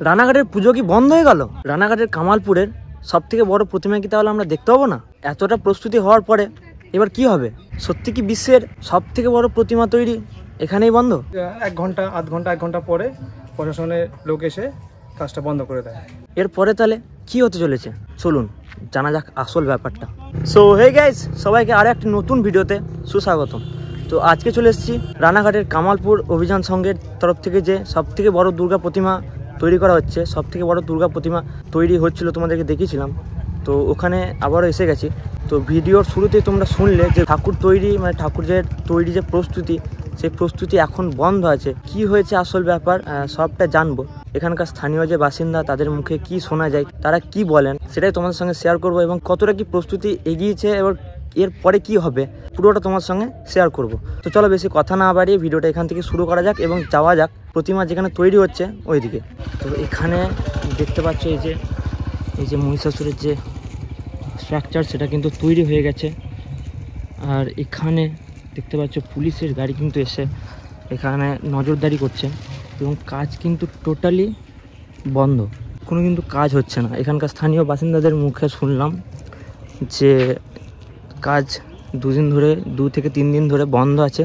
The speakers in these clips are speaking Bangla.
রানাঘাটের পুজো কি বন্ধ হয়ে গেল? রানাঘাটের কামালপুরের সব থেকে বড় প্রতিমা কি তাহলে আমরা দেখতে পাবো না? এতটা প্রস্তুতি হওয়ার পরে এবার কি হবে? সত্যি কি বিশ্বের সব থেকে বড় প্রতিমা তৈরি এখানেই বন্ধ? 1 ঘন্টা আধ ঘন্টা 1 ঘন্টা পরে প্রশাসনের লোক এসে কাজটা বন্ধ করে দেয়। এরপরে তাহলে কি হতে চলেছে চলুন জানা যাক আসল ব্যাপারটা। সো হে গাইস, সবাইকে আর একটি নতুন ভিডিওতে সুস্বাগতম। তো আজকে চলে এসেছি রানাঘাটের কামালপুর অভিযান সংঘের তরফ থেকে যে সব থেকে বড় দুর্গা প্রতিমা তৈরি করা হচ্ছে, সব থেকে বড় দুর্গা প্রতিমা তৈরি হচ্ছিল, তোমাদেরকে দেখিয়েছিলাম। তো ওখানে আবারও এসে গেছি। তো ভিডিওর শুরুতেই তোমরা শুনলে যে ঠাকুর তৈরি মানে ঠাকুরের তৈরি যে প্রস্তুতি, সেই প্রস্তুতি এখন বন্ধ আছে। কি হয়েছে আসল ব্যাপার সবটা জানবো। এখানকার স্থানীয় যে বাসিন্দা তাদের মুখে কি শোনা যায়, তারা কি বলেন সেটাই তোমাদের সঙ্গে শেয়ার করব, এবং কতটা কি প্রস্তুতি এগিয়েছে এবং এরপরে কি হবে পুরোটা তোমার সঙ্গে শেয়ার করব। তো চলো বেশি কথা না বাড়িয়ে ভিডিওটা এখান থেকে শুরু করা যাক এবং যাওয়া যাক প্রতিমা যেখানে তৈরি হচ্ছে ওইদিকে। তো এখানে দেখতে পাচ্ছ এই যে মহিষাসুরের যে স্ট্রাকচার সেটা কিন্তু তৈরি হয়ে গেছে। আর এখানে দেখতে পাচ্ছ পুলিশের গাড়ি কিন্তু এসে এখানে নজরদারি করছে এবং কাজ কিন্তু টোটালি বন্ধ, কোনো কিন্তু কাজ হচ্ছে না। এখানকার স্থানীয় বাসিন্দাদের মুখে শুনলাম যে কাজ 2 থেকে 3 দিন ধরে বন্ধ আছে।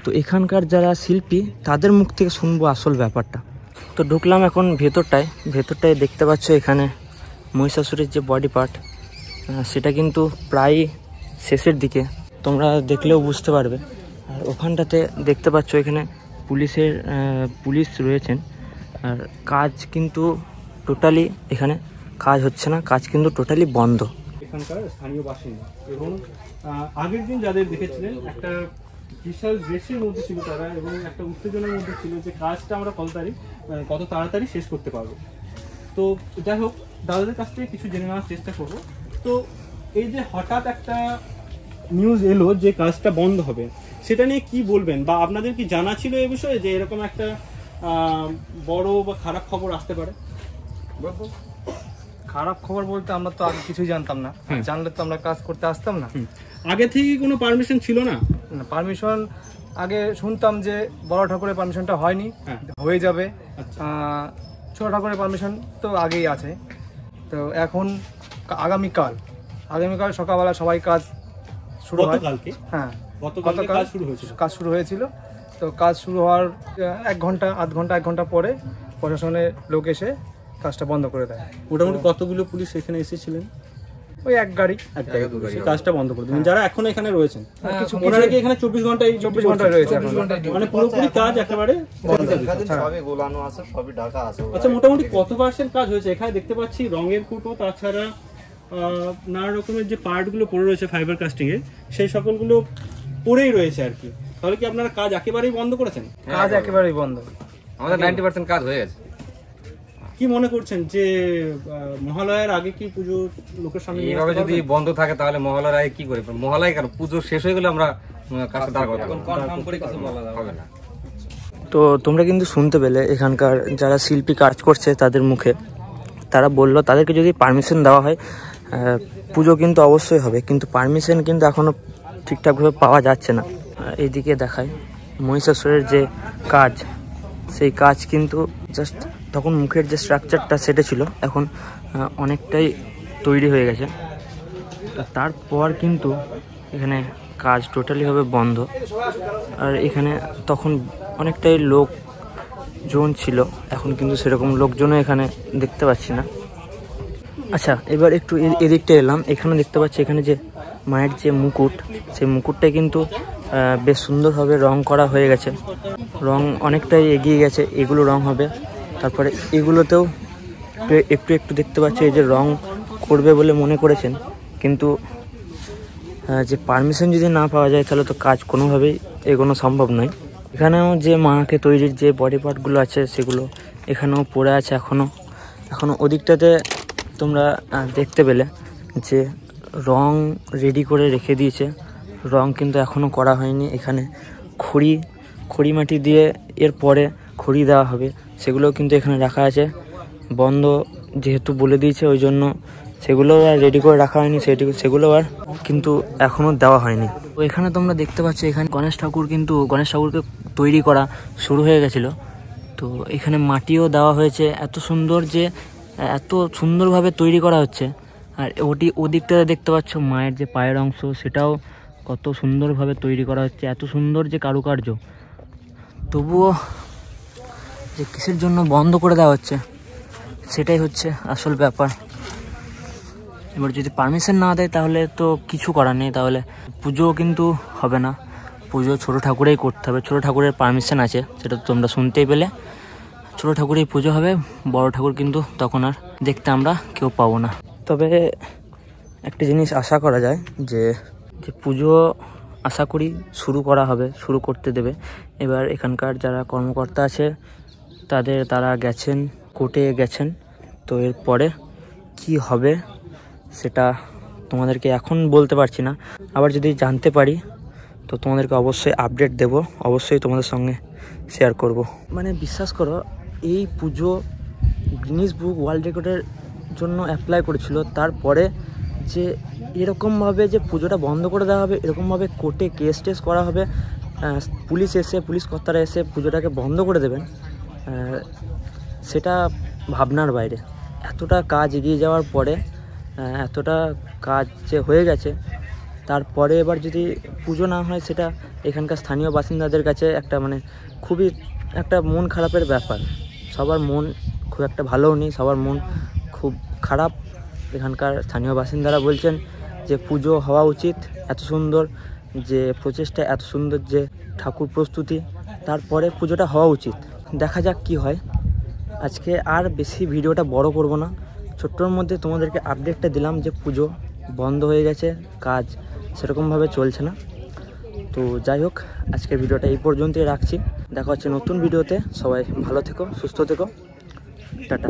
তো এখানকার যারা শিল্পী তাদের মুখ থেকে শুনবো আসল ব্যাপারটা। তো ঢুকলাম এখন ভেতরটায় দেখতে পাচ্ছ এখানে মহিষাসুরের যে বডি পার্ট সেটা কিন্তু প্রায় শেষের দিকে, তোমরা দেখলেও বুঝতে পারবে। আর ওখানটাতে দেখতে পাচ্ছ এখানে পুলিশ রয়েছেন। আর কাজ কিন্তু টোটালি এখানে কাজ হচ্ছে না, কাজ কিন্তু টোটালি বন্ধ। এখানকার স্থানীয় বাসিন্দা এবং আগের দিন যাদের দেখেছিলেন একটা বিশাল রেসের মধ্যে ছিল তারা, এবং একটা উত্তেজনার মধ্যে ছিল যে কাজটা আমরা কত তাড়াতাড়ি শেষ করতে পারবো। তো যাই হোক, দাদাদের কাছ থেকে কিছু জেনে নেওয়ার চেষ্টা করবো। তো এই যে হঠাৎ একটা নিউজ এলো যে কাজটা বন্ধ হবে, সেটা নিয়ে কি বলবেন, বা আপনাদের কি জানা ছিল এই বিষয়ে যে এরকম একটা বড় বা খারাপ খবর আসতে পারে? খারাপ খবর বলতে আমরা তো আগে কিছুই জানতাম না, জানলে তো আমরা কাজ করতে আসতাম না। আগে থেকে কোনো পারমিশন ছিল না? পারমিশন আগে শুনতাম যে বড় ঠাকুরের পারমিশনটা হয়নি, হয়ে যাবে। ছোট ঠাকুরের পারমিশন তো আগেই আছে। তো এখন আগামীকাল সকালবেলা সবাই কাজ শুরু হয়। হ্যাঁ, গতকাল কাজ শুরু হয়েছিল। তো কাজ শুরু হওয়ার 1 ঘন্টা আধ ঘন্টা 1 ঘন্টা পরে প্রশাসনের লোক এসে কাজটা বন্ধ করে দেয়। মোটামুটি কতগুলো পুলিশ এখানে এসেছিলেন? ওই এক গাড়ি কাজটা বন্ধ করে দেন। যারা এখন এখানে রয়েছেন ওনারা কি এখানে 24 ঘন্টায় রয়েছে? মানে পুরোপুরি কাজ একেবারে গোলানো আছে, সবই ঢাকা আছে। আচ্ছা, মোটামুটি কত পার্সেন্ট কাজ হয়েছে? এখানে দেখতে পাচ্ছি রঙের কুটো, তাছাড়া নানা রকমের যে পার্টগুলো পড়ে রয়েছে ফাইবার কাস্টিং এর, সেই সকলগুলো পড়েই রয়েছে আর কি। তাহলে কি আপনারা কাজ একেবারেই বন্ধ করেছেন? কাজ একেবারেই বন্ধ, আমাদের 90% কাজ হয়ে গেছে। কি মনে করছেন যে মহালয়ার আগে কি পুজো লোকের সামনে এইভাবে যদি বন্ধ থাকে তাহলে মহালয়ার আগে কি করে? মহালয়া কেন, পুজো শেষ হয়ে গেলে আমরা কাজটা দাঁড় করাবো, কনফার্ম করে কিছু বলা হবে না। তো তোমরা কিন্তু শুনতে পেলে এখানকার যারা শিল্পী কাজ করছে তাদের মুখে, তারা বললো তাদেরকে যদি পারমিশন দেওয়া হয় পুজো কিন্তু অবশ্যই হবে, কিন্তু পারমিশন কিন্তু এখনও ঠিকঠাকভাবে পাওয়া যাচ্ছে না। এইদিকে দেখায় মহিষাসুরের যে কাজ, সেই কাজ কিন্তু জাস্ট তখন মুখের যে স্ট্রাকচারটা সেটা ছিল, এখন অনেকটাই তৈরি হয়ে গেছে। তারপর কিন্তু এখানে কাজ টোটালিভাবে বন্ধ। আর এখানে তখন অনেকটাই লোকজন ছিল, এখন কিন্তু সেরকম লোকজনও এখানে দেখতে পাচ্ছি না। আচ্ছা, এবার একটু এদিকটা এলাম। এখানে দেখতে পাচ্ছি এখানে যে মায়ের যে মুকুট, সেই মুকুটটা কিন্তু বেশ সুন্দরভাবে রং করা হয়ে গেছে, রং অনেকটাই এগিয়ে গেছে, এগুলো রং হবে। তারপরে এগুলোতেও একটু দেখতে পাচ্ছি এই যে রং করবে বলে মনে করেছেন, কিন্তু যে পারমিশন যদি না পাওয়া যায় তাহলে তো কাজ কোনোভাবেই এগোনো সম্ভব নয়। এখানেও যে মাকে তৈরির যে বডি পার্টগুলো আছে সেগুলো এখানেও পড়ে আছে এখনও ওদিকটাতে তোমরা দেখতে পেলে যে রং রেডি করে রেখে দিয়েছে, রং কিন্তু এখনও করা হয়নি। এখানে খড়ি মাটি দিয়ে এরপরে খড়ি দেওয়া হবে, সেগুলোও কিন্তু এখানে রাখা আছে। বন্ধ যেহেতু বলে দিয়েছে ওই জন্য সেগুলো আর রেডি করে রাখা হয়নি, সেগুলো আর কিন্তু এখনও দেওয়া হয়নি। তো এখানে তোমরা দেখতে পাচ্ছ এখানে গণেশ ঠাকুরকে তৈরি করা শুরু হয়ে গেছিলো। তো এখানে মাটিও দেওয়া হয়েছে, এত সুন্দর যে এত সুন্দরভাবে তৈরি করা হচ্ছে। আর ওদিকটাতে দেখতে পাচ্ছ মায়ের যে পায়ের অংশ, সেটাও কত সুন্দরভাবে তৈরি করা হচ্ছে, এত সুন্দর যে কারুকার্য। তবুও যে কিসের জন্য বন্ধ করে দেওয়া হচ্ছে সেটাই হচ্ছে আসল ব্যাপার। এবার যদি পারমিশন না দেয় তাহলে তো কিছু করার নেই, তাহলে পুজো কিন্তু হবে না। পুজো ছোটো ঠাকুরেই করতে হবে, ছোটো ঠাকুরের পারমিশন আছে, সেটা তো তোমরা শুনতেই পেলে। ছোটো ঠাকুরেই পুজো হবে, বড় ঠাকুর কিন্তু তখন আর দেখতে আমরা কেউ পাবো না। তবে একটা জিনিস আশা করা যায় যে পুজো আশা করি শুরু করা হবে, শুরু করতে দেবে। এবার এখানকার যারা কর্মকর্তা আছে তারা গেছেন, কোর্টে গেছেন। তো এরপরে কি হবে সেটা তোমাদেরকে এখন বলতে পারছি না, আবার যদি জানতে পারি তো তোমাদেরকে অবশ্যই আপডেট দেব, অবশ্যই তোমাদের সঙ্গে শেয়ার করব। মানে বিশ্বাস করো, এই পুজো গিনিস বুক ওয়ার্ল্ড রেকর্ডের জন্য অ্যাপ্লাই করেছিল, তারপরে যে এরকমভাবে যে পুজোটা বন্ধ করে দেওয়া হবে, এরকমভাবে কোর্টে কেস টেস করা হবে, পুলিশ কর্তারা এসে পুজোটাকে বন্ধ করে দেবেন, সেটা ভাবনার বাইরে। এতটা কাজ এগিয়ে যাওয়ার পরে, এতটা কাজ যে হয়ে গেছে, তারপরে এবার যদি পুজো না হয়, সেটা এখানকার স্থানীয় বাসিন্দাদের কাছে একটা মানে খুবই একটা মন খারাপের ব্যাপার। সবার মন খুব একটা ভালোও নেই, সবার মন খুব খারাপ। এখানকার স্থানীয় বাসিন্দারা বলছেন যে পুজো হওয়া উচিত, এত সুন্দর যে প্রচেষ্টা, এত সুন্দর যে ঠাকুর প্রস্তুতি, তারপরে পুজোটা হওয়া উচিত। দেখা যাক কি হয়। আজকে আর বেশি ভিডিওটা বড় করব না, ছোট্টর মধ্যে তোমাদেরকে আপডেটটা দিলাম যে পুজো বন্ধ হয়ে গেছে, কাজ সেরকমভাবে চলছে না। তো যাই হোক, আজকের ভিডিওটা এই পর্যন্তই রাখছি। দেখা হচ্ছে নতুন ভিডিওতে। সবাই ভালো থেকো, সুস্থ থেকো, টাটা।